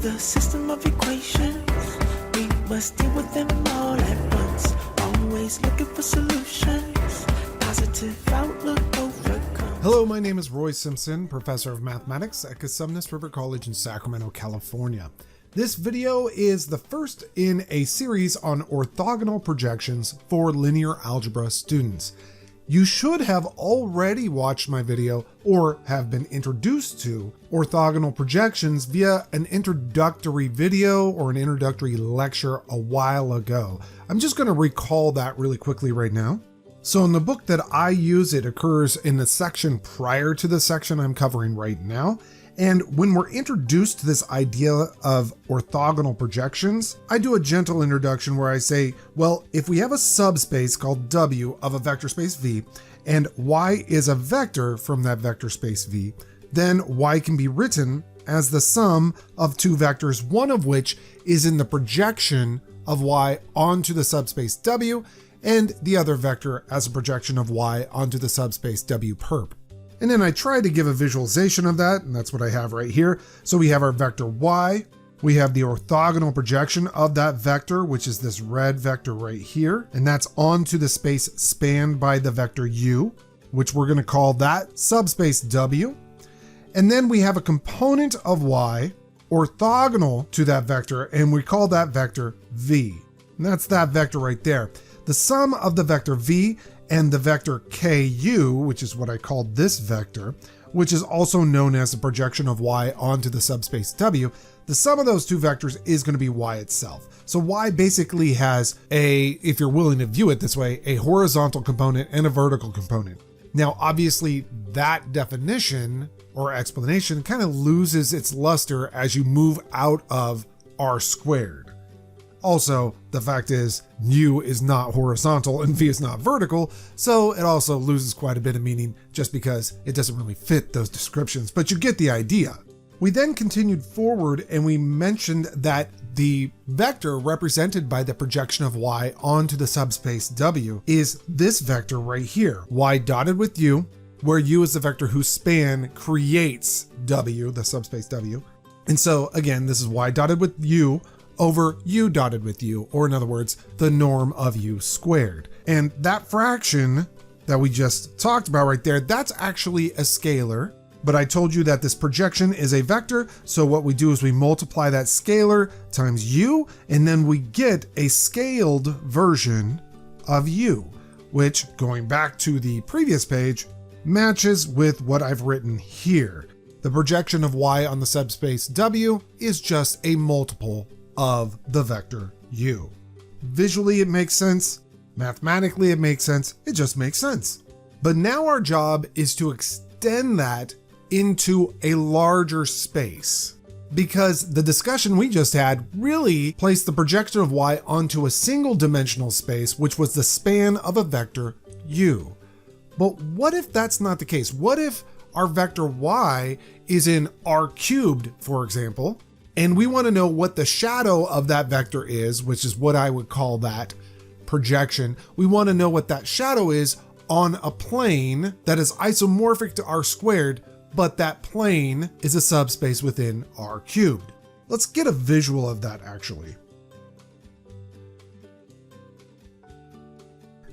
the system of equations. We must deal with them all at once. Always looking for solutions. Positive outlook overcome. Hello, my name is Roy Simpson, professor of mathematics at Cosumnes River College in Sacramento, California. This video is the first in a series on orthogonal projections for linear algebra students. You should have already watched my video or have been introduced to orthogonal projections via an introductory video or an introductory lecture a while ago. I'm just going to recall that really quickly right now. So in the book that I use, it occurs in the section prior to the section I'm covering right now. And when we're introduced to this idea of orthogonal projections, I do a gentle introduction where I say, well, if we have a subspace called W of a vector space V, and Y is a vector from that vector space V, then Y can be written as the sum of two vectors, one of which is in the projection of Y onto the subspace W, and the other vector as a projection of Y onto the subspace W perp. And then I tried to give a visualization of that, and that's what I have right here. So we have our vector Y, we have the orthogonal projection of that vector, which is this red vector right here, and that's onto the space spanned by the vector U, which we're going to call that subspace W. And then we have a component of Y orthogonal to that vector, and we call that vector V. And that's that vector right there. The sum of the vector V and the vector Ku, which is what I called this vector, which is also known as the projection of Y onto the subspace W, the sum of those two vectors is going to be Y itself. So Y basically has if you're willing to view it this way, a horizontal component and a vertical component. Now, obviously, that definition or explanation kind of loses its luster as you move out of R squared. Also, the fact is U is not horizontal and V is not vertical, so it also loses quite a bit of meaning just because it doesn't really fit those descriptions, but you get the idea. We then continued forward and we mentioned that the vector represented by the projection of Y onto the subspace W is this vector right here, Y dotted with U, where U is the vector whose span creates W, the subspace W. And so again, this is Y dotted with U over U dotted with U, or in other words, the norm of U squared. And that fraction that we just talked about right there, that's actually a scalar, but I told you that this projection is a vector, so what we do is we multiply that scalar times U, and then we get a scaled version of U, which, going back to the previous page, matches with what I've written here. The projection of Y on the subspace W is just a multiple of the vector U. Visually it makes sense, mathematically it makes sense, it just makes sense. But now our job is to extend that into a larger space, because the discussion we just had really placed the projection of Y onto a single dimensional space, which was the span of a vector U. But what if that's not the case? What if our vector Y is in R cubed, for example, and we want to know what the shadow of that vector is, which is what I would call that projection. We want to know what that shadow is on a plane that is isomorphic to R squared, but that plane is a subspace within R cubed. Let's get a visual of that actually.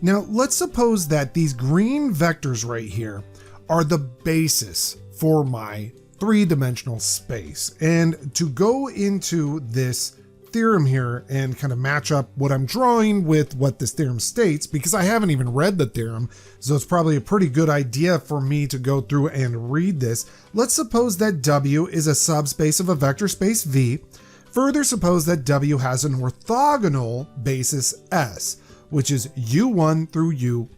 Now, let's suppose that these green vectors right here are the basis for my three-dimensional space. And to go into this theorem here and kind of match up what I'm drawing with what this theorem states, because I haven't even read the theorem, so it's probably a pretty good idea for me to go through and read this. Let's suppose that W is a subspace of a vector space V. Further suppose that W has an orthogonal basis S, which is U1 through UP.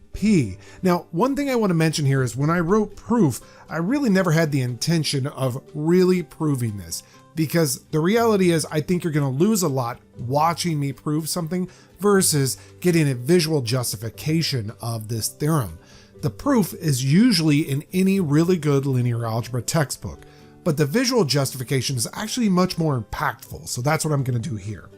Now, one thing I want to mention here is when I wrote proof, I really never had the intention of really proving this, because the reality is I think you're going to lose a lot watching me prove something versus getting a visual justification of this theorem. The proof is usually in any really good linear algebra textbook, but the visual justification is actually much more impactful. So that's what I'm going to do here.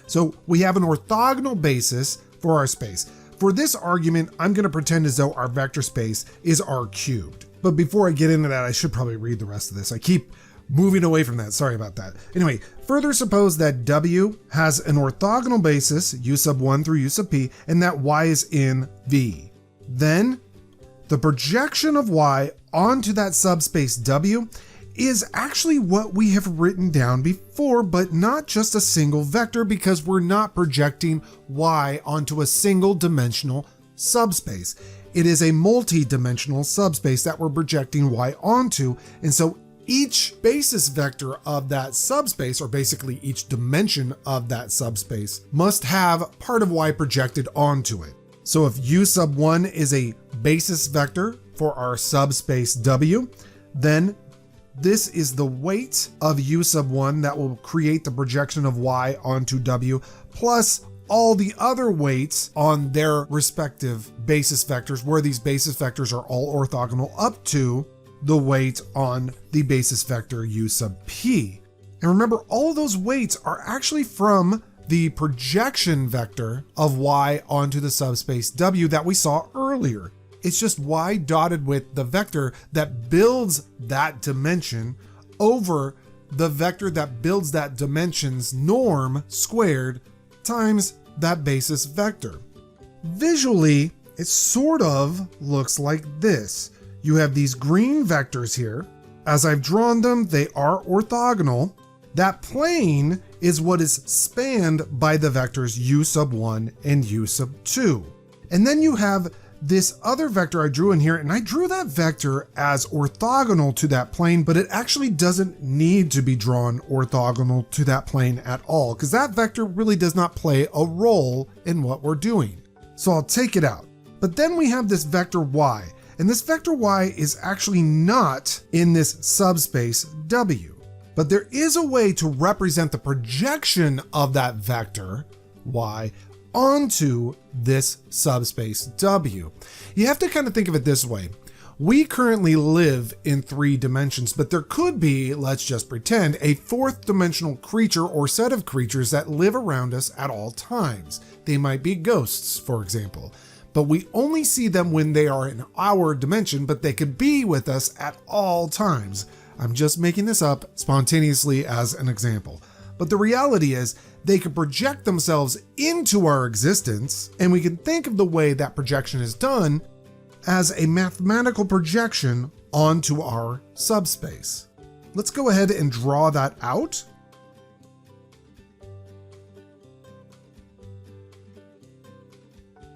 So we have an orthogonal basis for our space. For this argument, I'm going to pretend as though our vector space is R cubed. But before I get into that, I should probably read the rest of this. I keep moving away from that. Sorry about that. Anyway, further suppose that W has an orthogonal basis, U sub 1 through U sub P, and that Y is in V. Then the projection of Y onto that subspace W is actually what we have written down before, but not just a single vector, because we're not projecting Y onto a single dimensional subspace. It is a multi-dimensional subspace that we're projecting Y onto, and so each basis vector of that subspace, or basically each dimension of that subspace, must have part of Y projected onto it. So if U sub 1 is a basis vector for our subspace W, then this is the weight of U sub 1 that will create the projection of Y onto W, plus all the other weights on their respective basis vectors, where these basis vectors are all orthogonal up to the weight on the basis vector U sub P. And remember, all of those weights are actually from the projection vector of Y onto the subspace W that we saw earlier. It's just Y dotted with the vector that builds that dimension over the vector that builds that dimension's norm squared times that basis vector. Visually, it sort of looks like this. You have these green vectors here. As I've drawn them, they are orthogonal. That plane is what is spanned by the vectors U sub 1 and U sub 2. And then you have this other vector I drew in here, and I drew that vector as orthogonal to that plane, but it actually doesn't need to be drawn orthogonal to that plane at all, because that vector really does not play a role in what we're doing. So I'll take it out. But then we have this vector Y, and this vector Y is actually not in this subspace W. But there is a way to represent the projection of that vector Y onto this subspace W. You have to kind of think of it this way. We currently live in 3 dimensions, but there could be, let's just pretend, a 4th dimensional creature or set of creatures that live around us at all times. They might be ghosts, for example, but we only see them when they are in our dimension, but they could be with us at all times. I'm just making this up spontaneously as an example. But the reality is they could project themselves into our existence, and we can think of the way that projection is done as a mathematical projection onto our subspace. Let's go ahead and draw that out.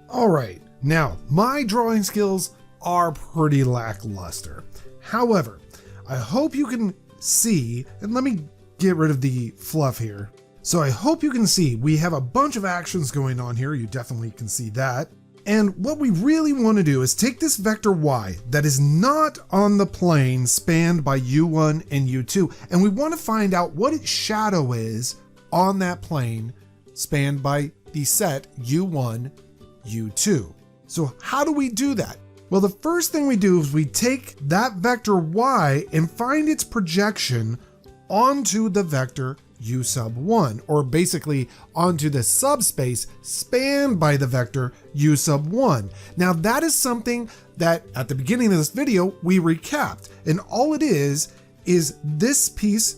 All right, now my drawing skills are pretty lackluster. However, I hope you can see, and let me get rid of the fluff here. So I hope you can see we have a bunch of actions going on here. You definitely can see that. And what we really want to do is take this vector Y that is not on the plane spanned by U1 and U2, and we want to find out what its shadow is on that plane spanned by the set U1, U2. So how do we do that? Well, the first thing we do is we take that vector Y and find its projection onto the vector U sub 1, or basically onto the subspace spanned by the vector U sub 1. Now that is something that at the beginning of this video we recapped, and all it is this piece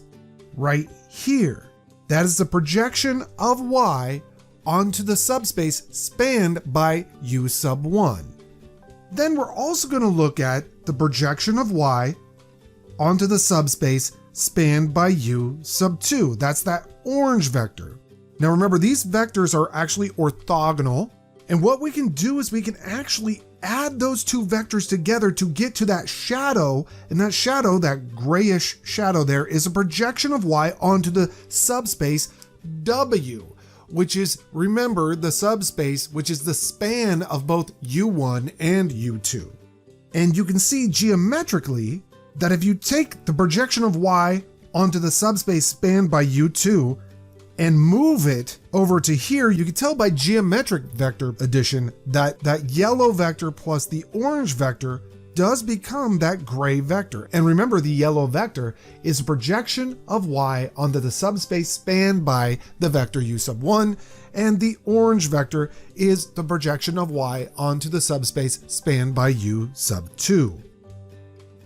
right here. That is the projection of Y onto the subspace spanned by U sub 1. Then we're also going to look at the projection of Y onto the subspace spanned by U sub 2. That's that orange vector. Now remember, these vectors are actually orthogonal, and what we can do is we can actually add those 2 vectors together to get to that shadow, and that shadow, that grayish shadow there, is a projection of Y onto the subspace W, which is, remember, the subspace, which is the span of both U1 and U2. And you can see geometrically that if you take the projection of Y onto the subspace spanned by U2 and move it over to here, you can tell by geometric vector addition that that yellow vector plus the orange vector does become that gray vector. And remember, the yellow vector is a projection of Y onto the subspace spanned by the vector U sub 1, and the orange vector is the projection of Y onto the subspace spanned by U sub 2.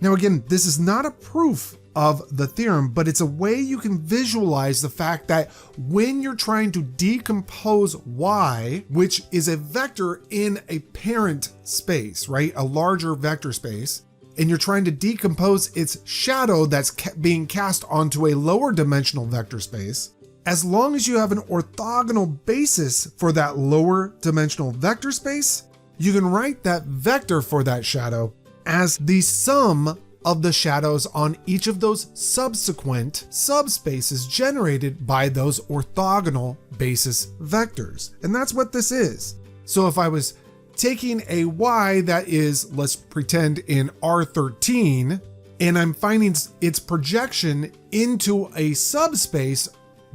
Now again, this is not a proof of the theorem, but it's a way you can visualize the fact that when you're trying to decompose y, which is a vector in a parent space, right? A larger vector space, and you're trying to decompose its shadow that's being cast onto a lower dimensional vector space, as long as you have an orthogonal basis for that lower dimensional vector space, you can write that vector for that shadow as the sum of the shadows on each of those subsequent subspaces generated by those orthogonal basis vectors. And that's what this is. So if I was taking a y that is, let's pretend in R13, and I'm finding its projection into a subspace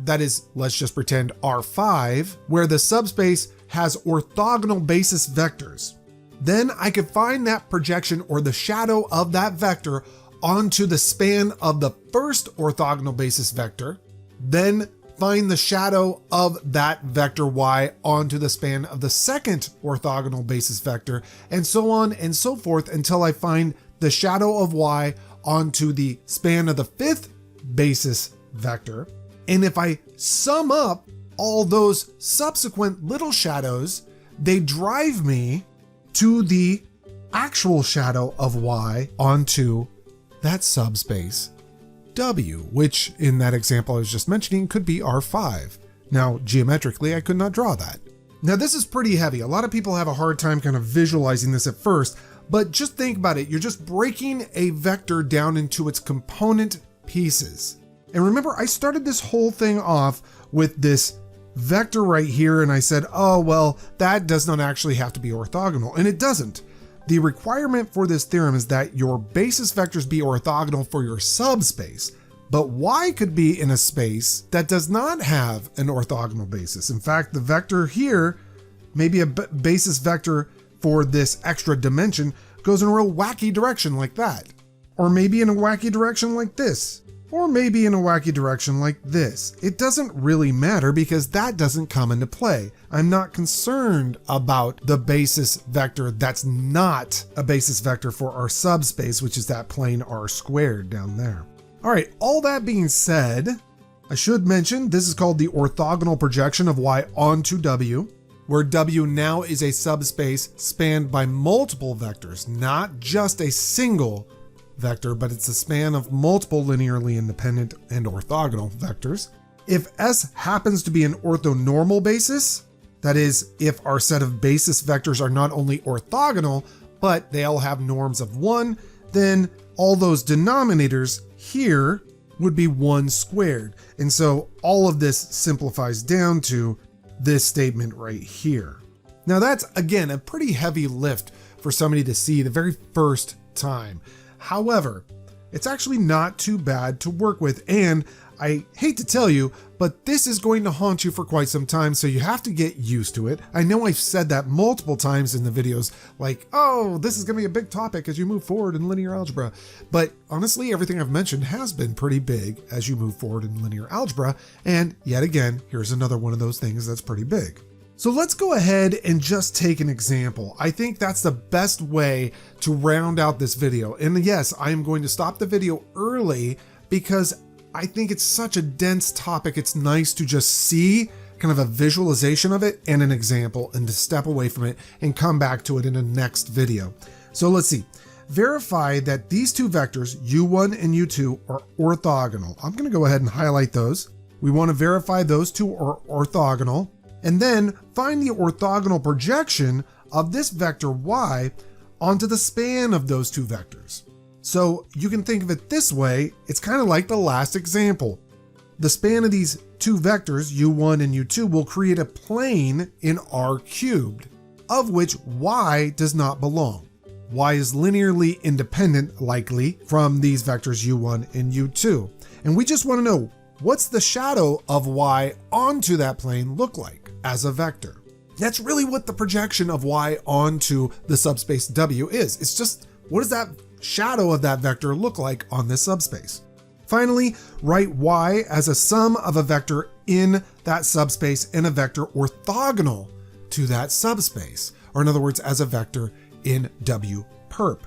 that is, let's just pretend R5, where the subspace has orthogonal basis vectors, then I could find that projection or the shadow of that vector onto the span of the first orthogonal basis vector, then find the shadow of that vector y onto the span of the second orthogonal basis vector, and so on and so forth until I find the shadow of y onto the span of the fifth basis vector. And if I sum up all those subsequent little shadows, they drive me to the actual shadow of y onto that subspace W, which in that example I was just mentioning could be R5. Now, geometrically, I could not draw that. Now, this is pretty heavy. A lot of people have a hard time kind of visualizing this at first, but just think about it. You're just breaking a vector down into its component pieces. And remember, I started this whole thing off with this vector right here, and I said, oh, well, that does not actually have to be orthogonal, and it doesn't. The requirement for this theorem is that your basis vectors be orthogonal for your subspace, but y could be in a space that does not have an orthogonal basis. In fact, the vector here, maybe a basis vector for this extra dimension, goes in a real wacky direction like that. Or maybe in a wacky direction like this. Or maybe in a wacky direction like this. It doesn't really matter because that doesn't come into play. I'm not concerned about the basis vector that's not a basis vector for our subspace, which is that plane r squared down there. All right, all that being said, I should mention this is called the orthogonal projection of y onto W, where W now is a subspace spanned by multiple vectors, not just a single vector, but it's a span of multiple linearly independent and orthogonal vectors. If S happens to be an orthonormal basis, that is, if our set of basis vectors are not only orthogonal, but they all have norms of 1, then all those denominators here would be 1 squared. And so all of this simplifies down to this statement right here. Now that's, again, a pretty heavy lift for somebody to see the very first time. However, it's actually not too bad to work with, and I hate to tell you, but this is going to haunt you for quite some time, so you have to get used to it. I know I've said that multiple times in the videos, like, oh, this is going to be a big topic as you move forward in linear algebra. But honestly, everything I've mentioned has been pretty big as you move forward in linear algebra, and yet again, here's another one of those things that's pretty big. So let's go ahead and just take an example. I think that's the best way to round out this video. And yes, I am going to stop the video early because I think it's such a dense topic. It's nice to just see kind of a visualization of it and an example and to step away from it and come back to it in the next video. So let's see. Verify that these two vectors, u1 and u2, are orthogonal. I'm going to go ahead and highlight those. We want to verify those two are orthogonal. And then find the orthogonal projection of this vector y onto the span of those two vectors. So you can think of it this way, it's kind of like the last example. The span of these two vectors, u1 and u2, will create a plane in R cubed, of which y does not belong. Y is linearly independent, likely, from these vectors u1 and u2. And we just want to know, what's the shadow of y onto that plane look like as a vector? That's really what the projection of y onto the subspace W is. It's just, what does that shadow of that vector look like on this subspace? Finally, write y as a sum of a vector in that subspace and a vector orthogonal to that subspace, or in other words, as a vector in W perp.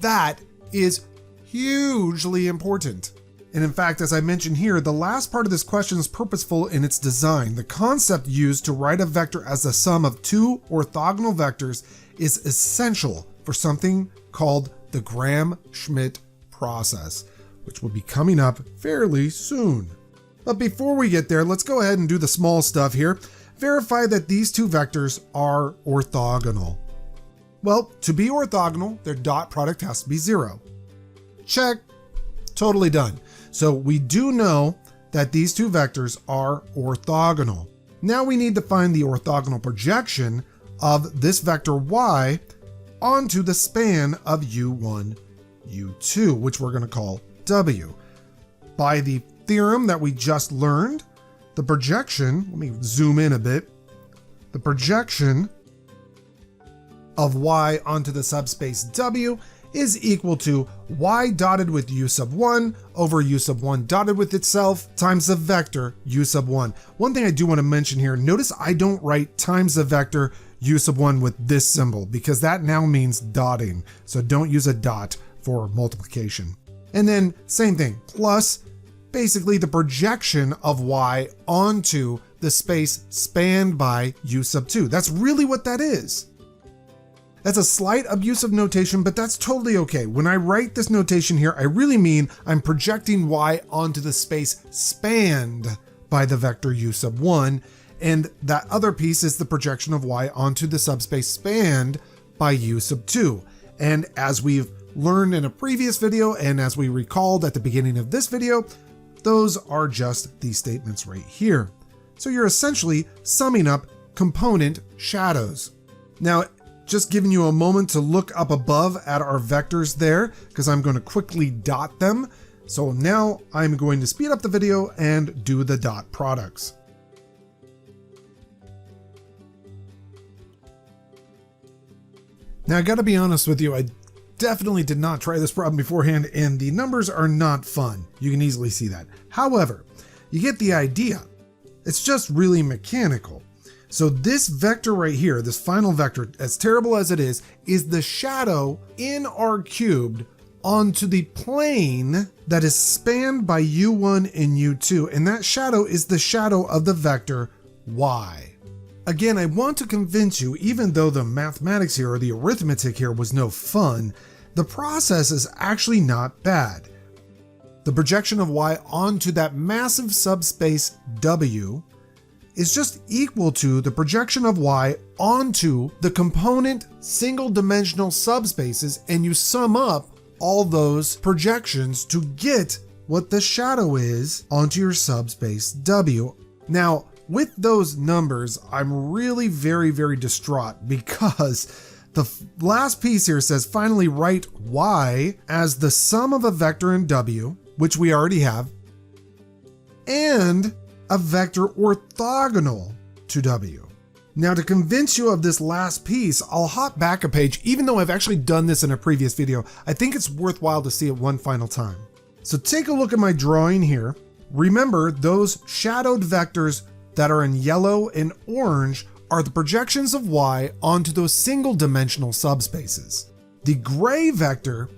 That is hugely important. And in fact, as I mentioned here, the last part of this question is purposeful in its design. The concept used to write a vector as the sum of two orthogonal vectors is essential for something called the Gram-Schmidt process, which will be coming up fairly soon. But before we get there, let's go ahead and do the small stuff here. Verify that these two vectors are orthogonal. Well, to be orthogonal, their dot product has to be 0. Check. Totally done. So we do know that these two vectors are orthogonal. Now we need to find the orthogonal projection of this vector y onto the span of u1, u2, which we're going to call w. By the theorem that we just learned, the projection, let me zoom in a bit, the projection of y onto the subspace w is equal to y dotted with u sub 1 over u sub 1 dotted with itself times the vector u sub 1. One thing I do want to mention here, notice I don't write times the vector u sub 1 with this symbol because that now means dotting. So don't use a dot for multiplication. And then same thing, plus basically the projection of y onto the space spanned by u sub 2. That's really what that is. That's a slight abuse of notation, but that's totally okay. When I write this notation here, I really mean I'm projecting y onto the space spanned by the vector u sub 1, and that other piece is the projection of y onto the subspace spanned by u sub 2. And as we've learned in a previous video, and as we recalled at the beginning of this video, those are just these statements right here. So you're essentially summing up component shadows. Now, just giving you a moment to look up above at our vectors there, because I'm going to quickly dot them. So now I'm going to speed up the video and do the dot products. Now I gotta be honest with you, I definitely did not try this problem beforehand, and the numbers are not fun. You can easily see that. However, you get the idea. It's just really mechanical. So this vector right here, this final vector, as terrible as it is the shadow in R cubed onto the plane that is spanned by u1 and u2, and that shadow is the shadow of the vector y. Again, I want to convince you, even though the mathematics here or the arithmetic here was no fun, the process is actually not bad. The projection of y onto that massive subspace w is just equal to the projection of y onto the component single-dimensional subspaces, and you sum up all those projections to get what the shadow is onto your subspace w. Now, with those numbers, I'm really very distraught because the last piece here says finally write y as the sum of a vector in w, which we already have, and a vector orthogonal to w. Now, to convince you of this last piece, I'll hop back a page. Even though I've actually done this in a previous video, I think it's worthwhile to see it one final time. So take a look at my drawing here. Remember, those shadowed vectors that are in yellow and orange are the projections of y onto those single-dimensional subspaces. The gray vector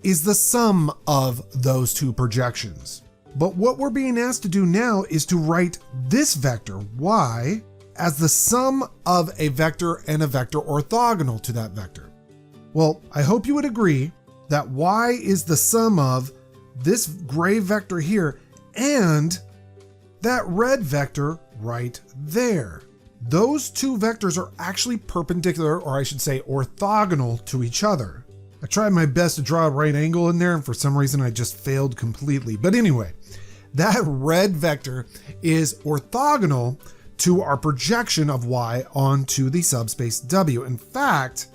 is the sum of those two projections. But what we're being asked to do now is to write this vector, y, as the sum of a vector and a vector orthogonal to that vector. Well, I hope you would agree that y is the sum of this gray vector here and that red vector right there. Those two vectors are actually perpendicular, or I should say orthogonal to each other. I tried my best to draw a right angle in there, and for some reason I just failed completely. But anyway, that red vector is orthogonal to our projection of y onto the subspace w. In fact,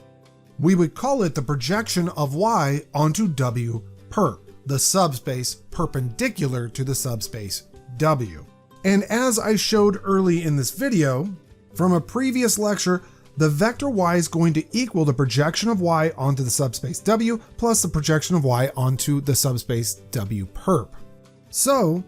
we would call it the projection of y onto w perp, the subspace perpendicular to the subspace w. And as I showed early in this video, from a previous lecture, the vector y is going to equal the projection of y onto the subspace w plus the projection of y onto the subspace w perp. So,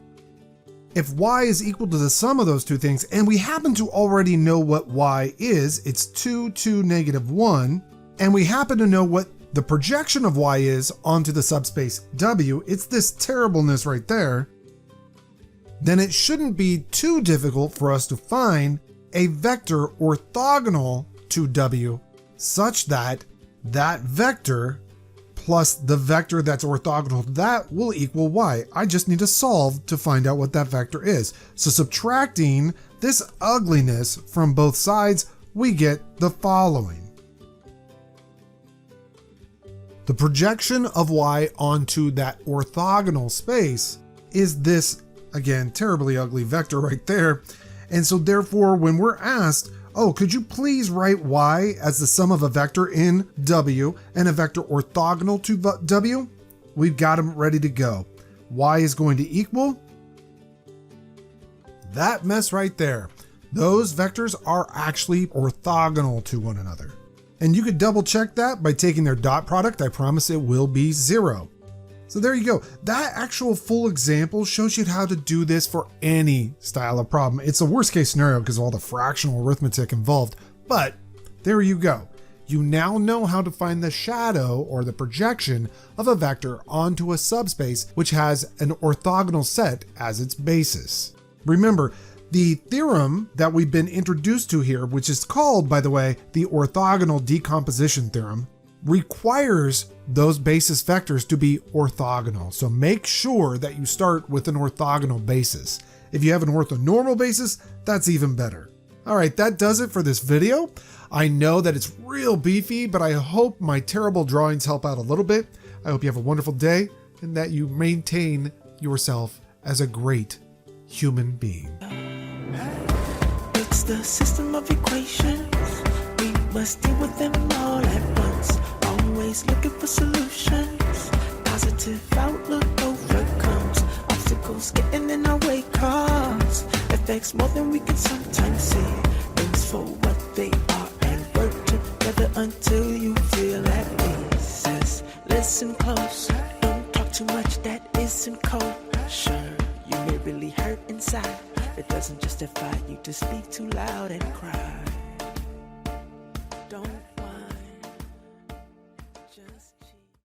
if y is equal to the sum of those two things, and we happen to already know what y is, it's 2, 2, negative 1, and we happen to know what the projection of y is onto the subspace W, it's this terribleness right there, then it shouldn't be too difficult for us to find a vector orthogonal to W such that that vector plus the vector that's orthogonal to that will equal y. I just need to solve to find out what that vector is. So subtracting this ugliness from both sides, we get the following. The projection of y onto that orthogonal space is this, again, terribly ugly vector right there. And so therefore, when we're asked, oh, could you please write y as the sum of a vector in W and a vector orthogonal to W? We've got them ready to go. Y is going to equal that mess right there. Those vectors are actually orthogonal to one another. And you could double check that by taking their dot product. I promise it will be 0. So there you go. That actual full example shows you how to do this for any style of problem. It's a worst case scenario because of all the fractional arithmetic involved, but there you go. You now know how to find the shadow or the projection of a vector onto a subspace which has an orthogonal set as its basis. Remember, the theorem that we've been introduced to here, which is called, by the way, the orthogonal decomposition theorem, requires those basis vectors to be orthogonal. So make sure that you start with an orthogonal basis. If you have an orthonormal basis, that's even better. All right, that does it for this video. I know that it's real beefy, but I hope my terrible drawings help out a little bit. I hope you have a wonderful day and that you maintain yourself as a great human being. It's the system of equations. We must deal with them all at once. Always looking for solutions. Positive outlook overcomes obstacles getting in our way. Cause affects more than we can sometimes see. Things for what they are and work together until you feel at peace. Says, listen close. Don't talk too much that isn't kosher. You may really hurt inside. It doesn't justify you to speak too loud and cry.